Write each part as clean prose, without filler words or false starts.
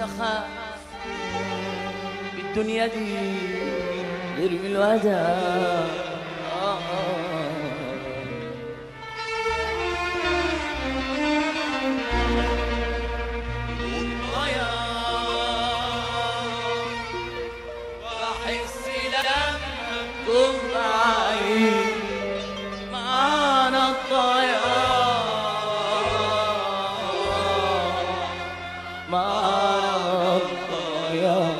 بخاف الدنيا دي غير من الوداع. بحس لما تكون معي معانا الضياع، معانا الضياع.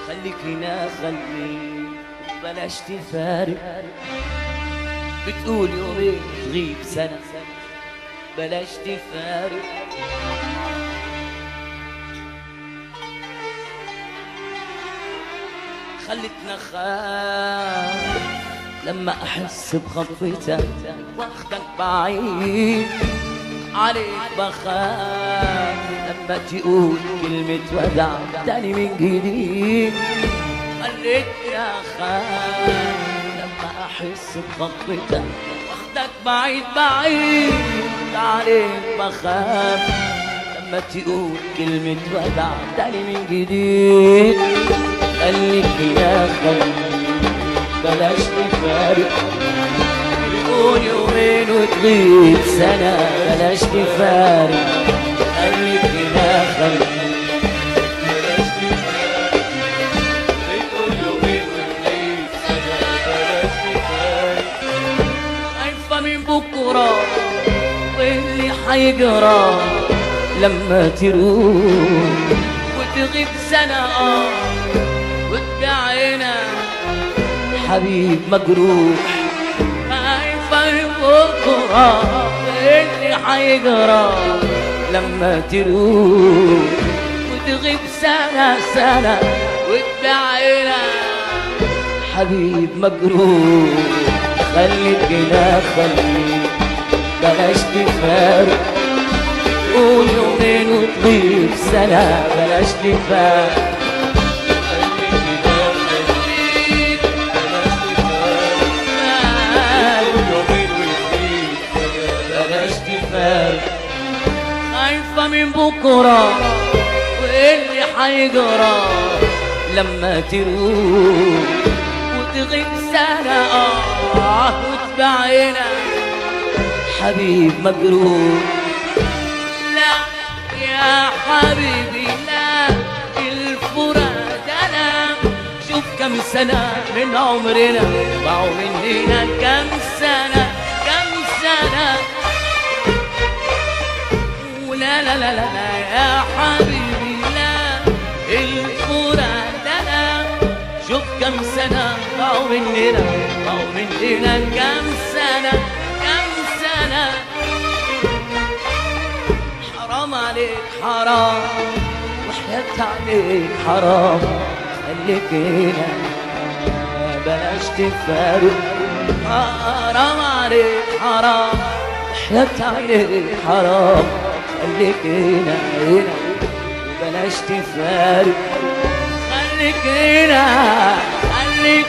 خليك هنا خليك بلاش تفارق، بتقول يومين تغيب سنة بلاش تفارق. خلتنا خاف لما احس بخطفتك واخدك بعيد عليك، بخاف لما تقول كلمة ودع تاني من جديد. خلتني اخاف لما احس بخطفتك واخدك بعيد بعيد عليك، بخاف لما تقول كلمة ودع تاني من جديد. خليك يا خليك بلاش نفارق، تقول يومين وتغيب سنة بلاش نفارق. خليك يا خليك بلاش نفارق، تقول يومين وتغيب سنة بلاش نفارق. خايفة من بكرة واللي حيجرى لما تروح وتغيب سنة وتبيعنا حبيب مجروح. خايفة بكرة اللي حيجرى لما تروح وتغيب سنة سنة وتبيعنا حبيب مجروح. خليك هنا خليك بلاش تفارق، قول يومين وتغيب سنة بلاش تفارق. خايفة من بكرة واللي حيجرى لما تروح وتغيب سنة وتبيعنا حبيب مجروح. لا يا حبيبي لا، الفراد أنا شوف كم سنة من عمرنا ضاعوا مننا، كم سنة كم سنة. لا لا لا لا يا حبيبي لا، الفراد أنا شوف كم سنة ضاعوا مننا ضاعوا مننا، كم سنة كم سنة. حرام عليك حرام وحياة عليك حرام، خليك هنا بلاش تفارق. حرام عليك حرام وحياة عليك حرام، خليك هنا هنا بلاش تفارق. خليك هنا خليك